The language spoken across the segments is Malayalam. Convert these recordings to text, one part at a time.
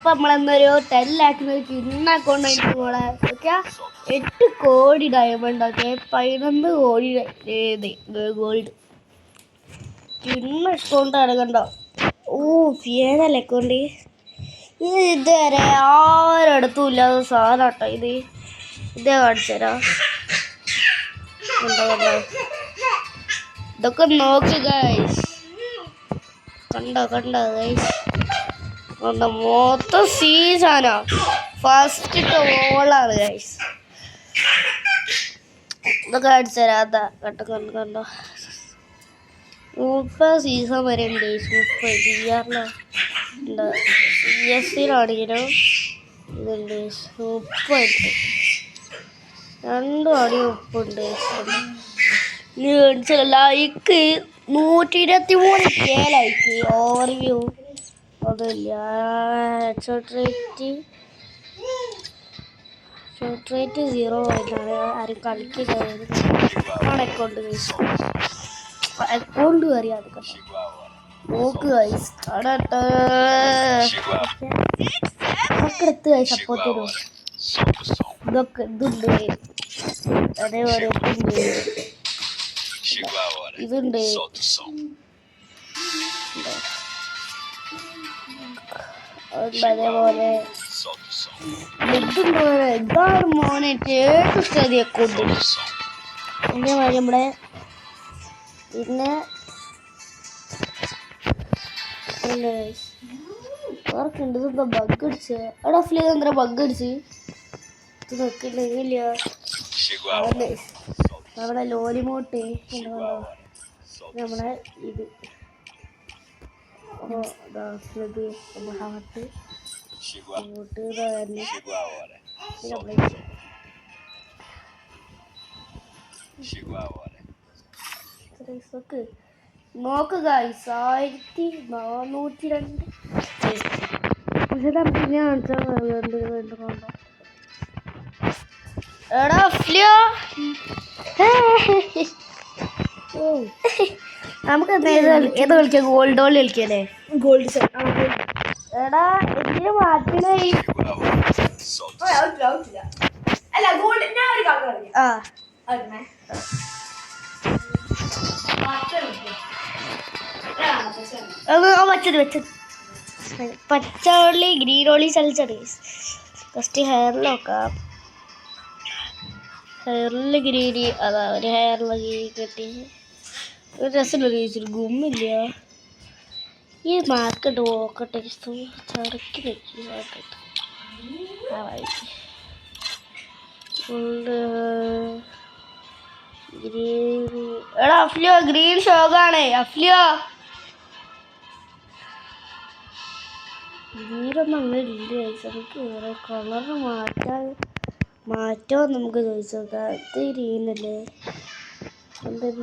നമ്മളെന്നൊരു 10 ലാഖിന് കിണ്ണ കൊണ്ടുപോയിട്ട് കൂടെ ഓക്കെ 8 കോടി ഡയമണ്ട് ഒക്കെ 11 കോടി ഗോൾഡ് കിണ്ണ അക്കൗണ്ടാണ് കണ്ടോ. ഓ ഫിയേനല്ലേ അക്കൗണ്ട് ഇത് ഇതുവരെ ആരടുത്തും ഇല്ലാത്ത സാധനം കേട്ടോ ഇതേ കാണിച്ചു തരാം. കണ്ടോ ഇതൊക്കെ നോക്ക് ഗൈസ്. കണ്ടോ ഗൈസ് കണ്ടോ മൊത്തം സീസാനാ ഫസ്റ്റ് ഓളാണ് ഗൈസ്. ഇതൊക്കെ കാണിച്ചു തരാം. അതാ കണ്ടോ 30 സീസൺ വരെ ഉണ്ട്. 30 ചെയ്യാറില്ല CSലാണെങ്കിലും ഇതുണ്ട് 30 2 അടി ഉപ്പുണ്ട്. ലൈക്ക് 123K ലൈക്ക് ഓവർവ്യൂ അതില്ല. ഷോട്ട് റേറ്റ് 0 ആയിട്ടാണ് ആരും കളിക്കുന്നത്. അക്കൗണ്ട് അറിയാതെ നോക്ക് ഗൈസ് എടുത്ത് സപ്പോർട്ട് തരും. ഇതൊക്കെ ഇതുണ്ട് അതേപോലെ ഇതുണ്ട് അതേപോലെ ഇതാണ് മോനെ ഏറ്റവും ഇഷ്ടം അക്കൗണ്ട്. അതേമാതിരി നമ്മുടെ പിന്നെ ഓർക്കുണ്ട് ഇതെന്താ ബഗ് അടിച്ച് അവിടെ എന്താ ബഗ് അടിച്ച് ഇത് നോക്കില്ല നമ്മുടെ ലോലിമോട്ട് നമ്മളെ ഇത് നോക്ക് ഗൈസ് 1402 എടാ ഫ്ലിയോ നമുക്ക് ഏത് കളിക്കാം ഗോൾഡ് ഓൾ കളിക്കല്ലേ. ഗോൾഡ് എടാ എന്തിനു മാറ്റണേ വെച്ചത് പച്ചോളി ഗ്രീൻ ഓളി കളിച്ചത്. ഫസ്റ്റ് ഹെയറിൽ നോക്കാം. ഹെയറിൽ ഗ്രീനി അതാ ഒരു ഹെയറിൽ കെട്ടി ഒരു രസമില്ല ചോദിച്ചൊരു ഗുമ്മില്ല. ഈ മാർക്കറ്റ് നോക്കട്ടെ ചടക്കി വെക്കി മാർക്കറ്റ് ഗ്രീൻ. എടാ അഫ്ലിയോ ഗ്രീൻ ഷോകാണേ അഫ്ലിയോ. ഗ്രീനൊന്നും അങ്ങനെ ഇല്ല നമുക്ക് വേറെ കളറ് മാറ്റോ നമുക്ക് ചോദിച്ചു നോക്കാം. ഇത് ഗ്രീനല്ലേ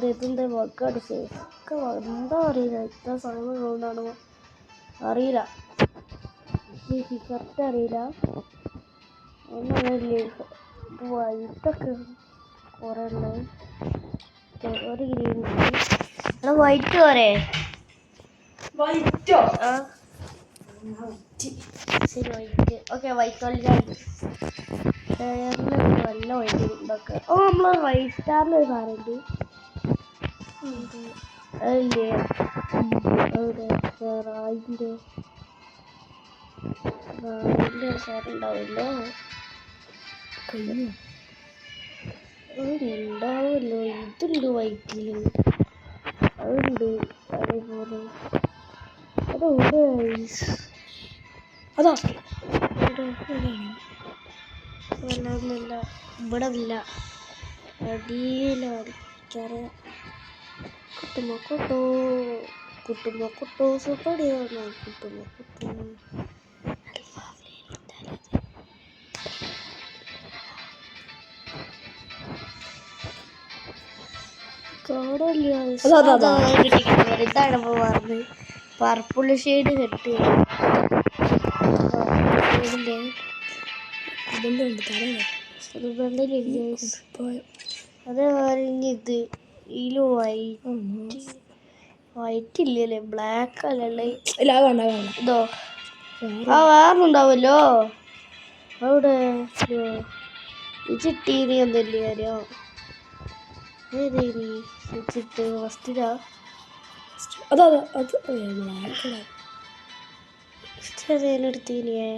ഇതെന്താ വക്കടിച്ച് ഒക്കെ എന്താ അറിയില്ല. ഇത്ര സമയം കൊണ്ടാണോ അറിയില്ല കറക്റ്റ് അറിയില്ല. ഒന്നല്ലേ വൈറ്റൊക്കെ കുറേ ഉള്ളത് ഒരു ഗ്രീൻ വൈറ്റ് പോരെ വൈറ്റോ ശരി വൈറ്റ് ഓക്കെ വൈറ്റ് കളിക്കാറുണ്ട്. നല്ല വൈറ്റ് ഇതൊക്കെ ഓ നമ്മൾ വൈറ്റ് സ്റ്റാറിലൊരു സാധനമുണ്ട് അതല്ലേ അവിടെ റായിൻ്റെ സാധനം ഉണ്ടാവില്ലോ കഴിഞ്ഞു ഉണ്ടാവുമല്ലോ. ഇതുണ്ട് വൈറ്റില് അതുണ്ട് അതേപോലെ അതെവിടെ അതാ ഒന്നുമില്ല ഇവിടെ ഇല്ല അടിയിലടിക്കാറ് കുട്ടുമ്പോ സൂപ്പടിയാണ് കുട്ടുമ്പോ ഇതാണ് പറഞ്ഞത് പർപ്പിൾ ഷെയ്ഡ് കെട്ടി അതേപോലെ ഇത് ഇതിൽ വൈറ്റ് ഇല്ലല്ലേ ബ്ലാക്ക് അല്ലല്ലേ ഇതോ ആ വേറെണ്ടാവുമല്ലോ അവിടെ ചിട്ടീനി ഒന്നല്ലേ കാര്യം ഏതേനി ചിട്ട് ഫസ്റ്റിലാ എടുത്തീനിയേ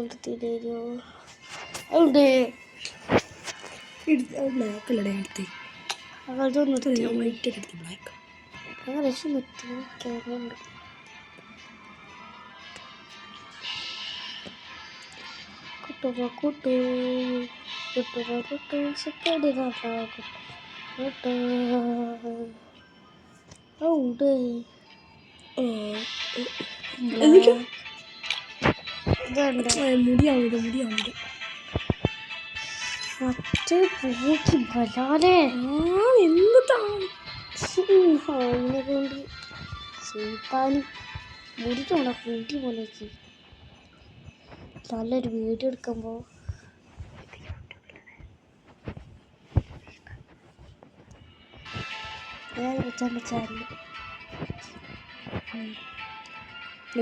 എടുത്തീനോ ഉണ്ട് മറ്റേ പൂക്കി ബലാലേ അതിനെ കൊണ്ട് സീത്താനും മുടിക്കണ്ട കൂട്ടി പോലേക്ക് നല്ലൊരു വീഡിയോ എടുക്കുമ്പോൾ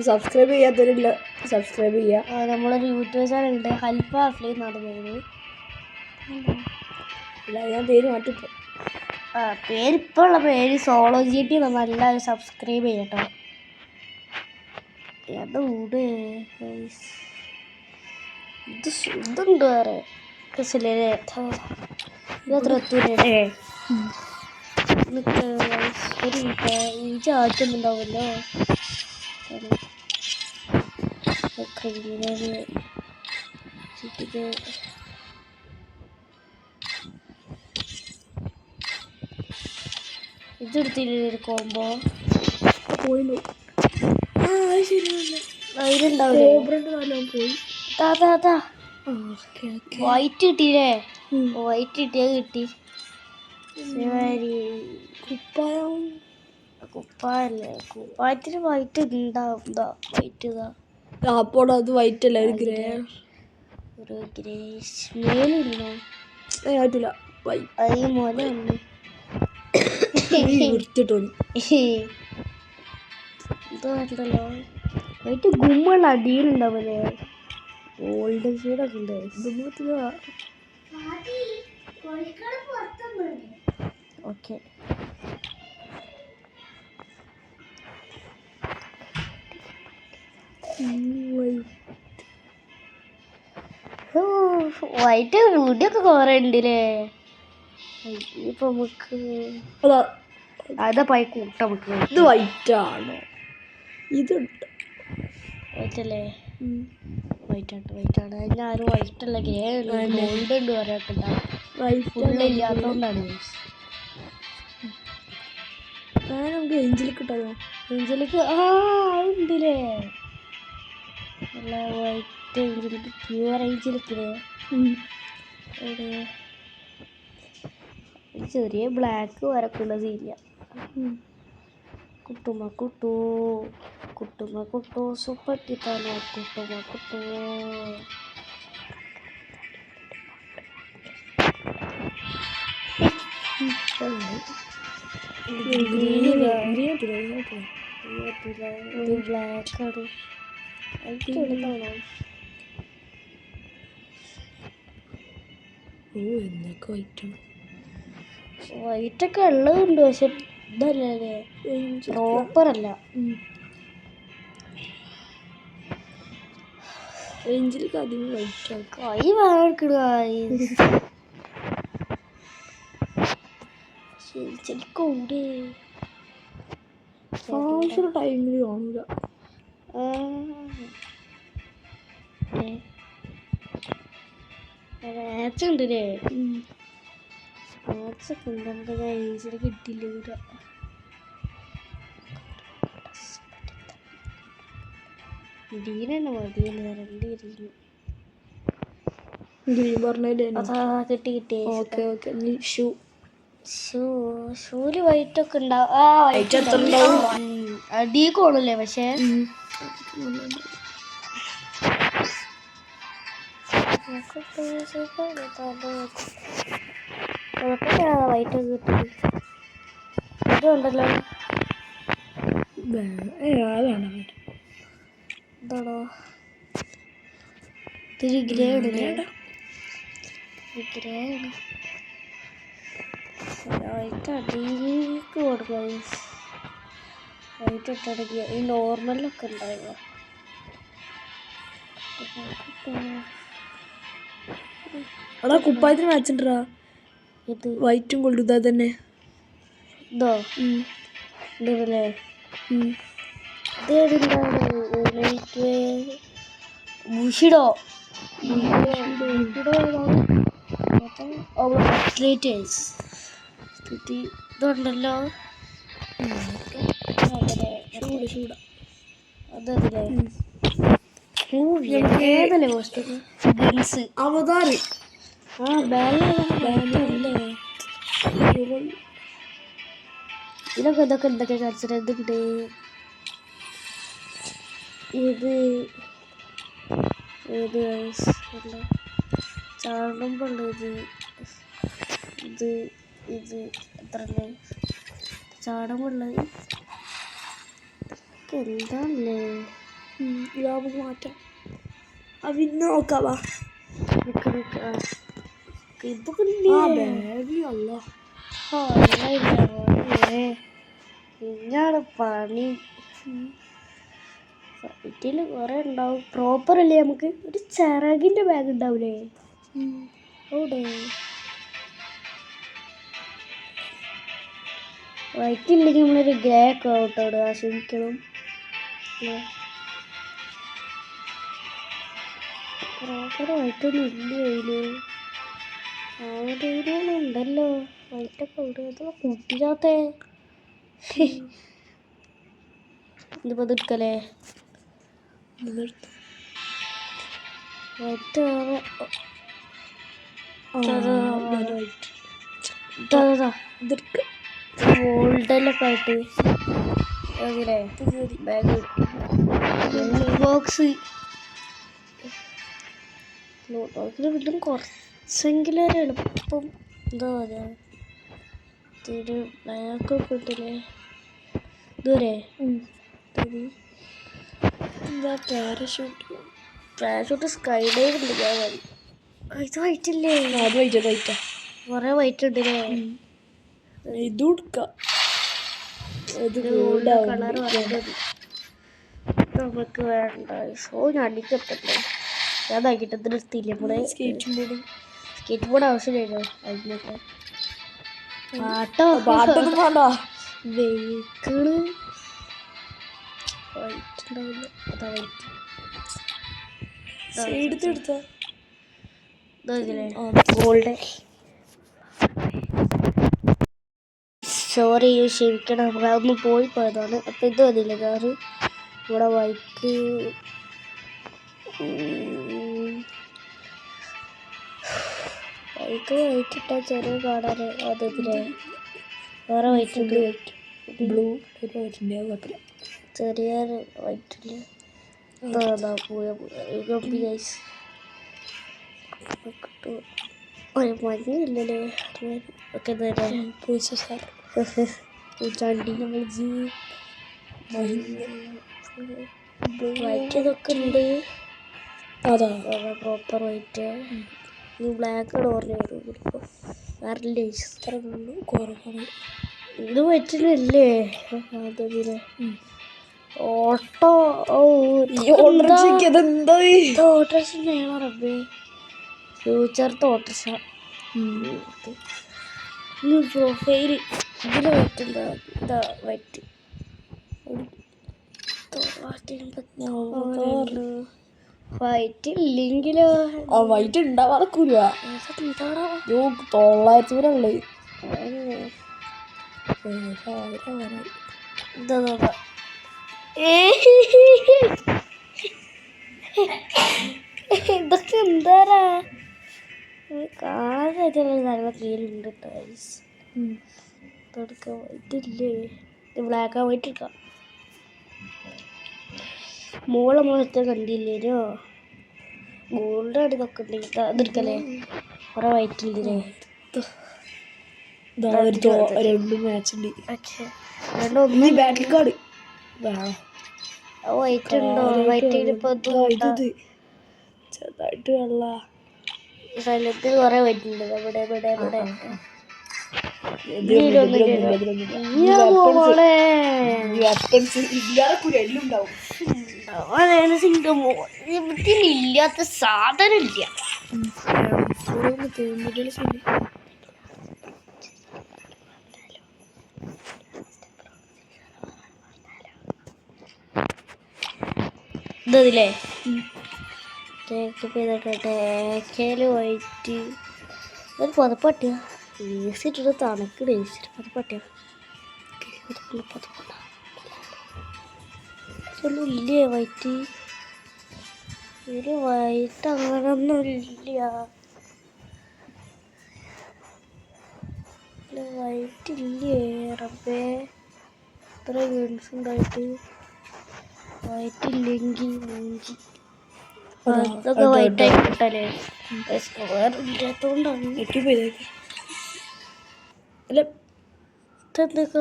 സബ്സ്ക്രൈബ് ചെയ്യാത്തവരില്ല സബ്സ്ക്രൈബ് ചെയ്യുക. നമ്മളൊരു യൂട്യൂബ് ചാനലുണ്ട് ഹൽഫ അഫ്ലി നടന്നത്. ഞാൻ പേര് മാറ്റിപ്പോ പേരിപ്പോൾ ഉള്ള പേര് സോളോ GT നമ്മൾ എല്ലാവരും സബ്സ്ക്രൈബ് ചെയ്യട്ടോ. അതുണ്ട് ഇതുണ്ട് വേറെ ഇതത്ര എത്തൂലേ ഒരു ഈ ചാറ്റൊന്നുണ്ടാവുമല്ലോ ചുറ്റിട്ട് ഇതെടുത്തില്ല കോമ്പോ പോയില്ലോ. പോയി വൈറ്റ് കിട്ടിയില്ലേ വൈറ്റ് കിട്ടിയത് കിട്ടി. കുപ്പായല്ലേ കുപ്പായത്തിന് വൈറ്റ് ഉണ്ടാവും. വൈറ്റ് ഇതാ അപ്പോൾ അത് വൈറ്റ് അല്ല ഒരു ഗ്രേ മേലിരുന്നോ ആയിട്ടില്ല ഈ മോല ഉണ്ട് വൃത്തിട്ടോന്നി ഇതല്ലോ വൈറ്റ് ഗുമ്മ അടിയിലുണ്ടാവല്ലേ ഗോൾഡൻ ഷീഡൊക്കെ ഉണ്ട്. ഓക്കെ വൈറ്റ് മുടിയൊക്കെ കുറെ ഉണ്ടല്ലേ. ഇപ്പൊ നമുക്ക് അതാ പോയി കൂട്ട നമുക്ക്. ഇത് വൈറ്റ് ആണോ? ഇതുണ്ട് വൈറ്റ് അല്ലേ? വൈറ്റ് ആണ് ഞാനും വൈറ്റ് അല്ല ഗ്രേ ഗോൾഡ് ഉണ്ട് പറയാട്ടുണ്ടാവും ഇല്ലാത്തോണ്ടാണ്. നമുക്ക് ഏഞ്ചലിക്ക് ഇട്ടാലോ? ഏഞ്ചലിക്ക് ഉണ്ടല്ലേ നല്ല വൈറ്റ് ഏഞ്ചലിക്ക് പ്യുവർ ഏഞ്ചലിക്കില്ലേ ചെറിയ ബ്ലാക്ക് വരക്കുള്ള സീരിയ. കുട്ടുമ്മ കുട്ടു സുപ്പട്ടിത്താനോ കുട്ടുമ്മ കുട്ടു ബ്ലാക്കാണ്. വൈറ്റൊക്കെ ഉള്ളതുണ്ട് പക്ഷെ ഇതല്ലേ പ്രോപ്പറല്ല. ഏഞ്ചലിക്ക് അധികം വൈറ്റ് കൈ വേക്കിടുക ശരിക്കൂടെ ടൈമിൽ കാണൂല. മാച്ച് ഉണ്ടല്ലേ? മാച്ചൊക്കെ ഉണ്ട്. നമുക്ക് ഏഞ്ചിൽ കിട്ടിയില്ല കൂടെ. ഡീനെന്നെ മതിയല്ലേ രണ്ട് കിട്ടി. ഷൂല് വൈറ്റൊക്കെ ഉണ്ടാവും. അടി കോണല്ലേ പക്ഷേ വൈറ്റൊക്കെ കിട്ടി. ഇതുണ്ടല്ലോ എന്താണോ ഇത്തിരി ഗ്രേ ആണ് വൈറ്റ് അടിയിലേക്ക് കൊടുക്കുക വൈറ്റ് ഇട്ടടക്കുക ഈ നോർമലൊക്കെ ഉണ്ടാവുക എടാ കുപ്പായത്തിന് മാച്ചിണ്ടാ ഇത് വൈറ്റും ഗോൾഡും ഇതാ തന്നെ ഇതോ ഇതല്ലേ ഇതെന്താണ് ബുഷിഡോ ഇതുണ്ടല്ലോ അതല്ലേ ഏതല്ലേ പോസ്റ്റ് ഗൺസ് അവതാറ് ആ ബാലല്ലേ ഇതൊക്കെ എന്തൊക്കെ കാണിച്ചത് എന്തുണ്ട് ഇത് ചാടുമ്പോഴുള്ളത് ഇത് എത്രല്ലേ ചാടുമ്പോഴുള്ളത് എന്താണല്ലേ നമുക്ക് മാറ്റാം പിന്നെ നോക്കാവാ ഇന്നാണ് പണി വീട്ടിൽ കുറെ ഉണ്ടാവും പ്രോപ്പർ അല്ലേ നമുക്ക് ഒരു ചിറകിന്റെ ബാഗ് ഉണ്ടാവൂലേ അവിടെ വൈറ്റ് ഇല്ലെങ്കിൽ നമ്മളൊരു ഗ്രേ ഒക്കെ ഔട്ടോട് ആശ്രമിക്കണം പ്രോപ്പർ വൈറ്റൊന്നും ഇല്ല അതില് അവിടെ ഉണ്ടല്ലോ വൈറ്റൊക്കെ ഉണ്ട് അതൊക്കെ കുട്ടിക്കാത്തേ ഇതിപ്പോ എടുക്കലേ വൈറ്റ് ഗോൾഡിലൊക്കെ ആയിട്ട് ബാഗ് ബോക്സ് വീണ്ടും കുറച്ചെങ്കിലും ഒരു എളുപ്പം എന്താ പറയുക ഇത്തിരി ബ്ലാക്കൊക്കെ ഇട്ടില്ലേ ഇതുവരെ എന്താ പാരഷൂട്ട് സ്കൈ ഡൈവ് ഉണ്ട് ഞാൻ മതി ഇത് വൈറ്റ് ഇല്ലേ അത് വൈറ്റാ കുറേ വൈറ്റ് ഉണ്ടല്ലേ ഇത് കൊടുക്കാം കളർ പറയുന്നത് നമുക്ക് വേണ്ട ഞാൻ അടിക്കത്തല്ലേ ഞാൻ നോക്കിയിട്ട് നിർത്തിയില്ലേ നമ്മള് സ്കേറ്റ് ബോർഡ് ആവശ്യമില്ലല്ലോ അതിനൊക്കെ പാട്ടൊന്നും വേണ്ട വെഹിക്കിള് വൈറ്റ് ഉണ്ടാവില്ല അതാ വൈറ്റ് എടുത്തെടുത്ത ഗോൾഡ് സോറി ക്ഷമിക്കണം നമ്മളൊന്ന് പോയി പോയതാണ് അപ്പം ഇത് മതിയില്ലേ കാറ് ഇവിടെ വൈറ്റ് വൈറ്റ് ഇട്ടാൽ ചെറിയ കാണാറ് അതിലെ വേറെ വൈറ്റ് ഉണ്ട് ബ്ലൂ വൈറ്റിൻ്റെ ചെറിയ വൈറ്റില് ഒരു മഞ്ഞില്ലല്ലേ ഒക്കെ പൂച്ചാണ്ടി വൈറ്റ് ഇതൊക്കെ ഉണ്ട് അതാ പ്രോപ്പർ വൈറ്റ് ബ്ലാക്ക് ഓർമ്മ വരും വേറെ ഇത്രയുള്ളൂ കുറവാണ് ഇത് വൈറ്റിനല്ലേ അതിലെ ഓട്ടോ ഓട്ടോറിക്ഷ റബ്ബേ ഫ്യൂച്ചറത്തെ ഓട്ടോറിക്ഷ പ്രൊഫൈൽ ഇതിൽ വൈറ്റ് ഉണ്ടാ ഇതാ വൈറ്റ് വൈറ്റ് ഇല്ലെങ്കിലോ വൈറ്റ് ഉണ്ടാവാറക്കൂല എന്താടാ 900 ഇതാ ഇതൊക്കെ എന്താടാ കാണാൻ നല്ല ഫീലുണ്ട് കേട്ടോ ഇതില്ലേ ബ്ലാക്ക് ആൻഡ് വൈറ്റ് എടുക്കാം മോളെ മുഖത്തെ കണ്ടില്ലേനോ ഗോൾഡ് ആണ് ഇതൊക്കെ ഉണ്ട് അതെടുക്കല്ലേ കുറെ വൈറ്റ് ഉണ്ടല്ലേ രണ്ട് മാച്ച് ഉണ്ട് പക്ഷേ രണ്ടൊന്നും ബാറ്റിൽ കാർഡ് വൈറ്റ് ഉണ്ടോ? വൈറ്റിൽ ഇപ്പൊ ഇത് ചെറുതായിട്ട് വെള്ള സ്ഥലത്ത് കുറെ വൈറ്റ് ഉണ്ട്. ഇവിടെ ഇവിടെ ഇവിടെ ഇല്ലാത്ത സാധനം ഇല്ല. ഇതില്ലേ തേക്കല് വൈറ്റ് ഒരു പതപ്പട്ടിയ ഏസിട്ടിട്ട് തണുക്കിട ഏസിട്ട് പതപ്പട്ടിയ ഇല്ലേ വൈറ്റ് ഒരു വൈറ്റ് അങ്ങനൊന്നും ഇല്ല. വൈറ്റ് ഇല്ലേ റബ്ബേ ഇത്ര ഗേൾസ് ഉണ്ടായിട്ട് വൈറ്റ് ഇല്ലെങ്കിൽ മൂഞ്ചി. അതൊക്കെ വൈറ്റ് ആയി കിട്ടല്ലേ വേറെ ഇല്ലാത്തോണ്ടാണ്. അല്ല ഇതെന്താ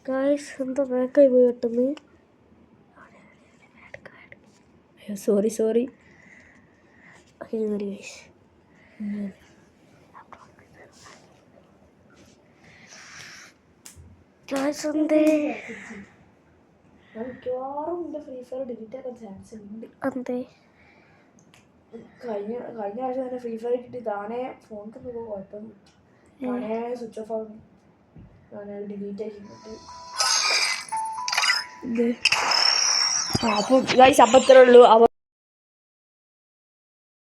ഗായ്സ് എന്താ ബാക്കായി പോയി പെട്ടെന്ന്. സോറി ഗായ്സ് എന്തേ മിക്കവാറും എൻ്റെ ഫ്രീ ഫയർ ഡിലീറ്റ് ആക്കാൻ ചാൻസ് ഉണ്ട്. എന്തേ കഴിഞ്ഞ ആഴ്ച തന്നെ ഫ്രീ ഫയർ ഇട്ടിട്ട് താനേ ഫോൺ തന്നെ കുഴപ്പം താനേ സ്വിച്ച് ഓഫ് ആകും. താനേ ഡിലീറ്റ് ആക്കിയിട്ട് അപ്പോൾ ഗൈസ് അപ്പത്രേ ഉള്ളൂ.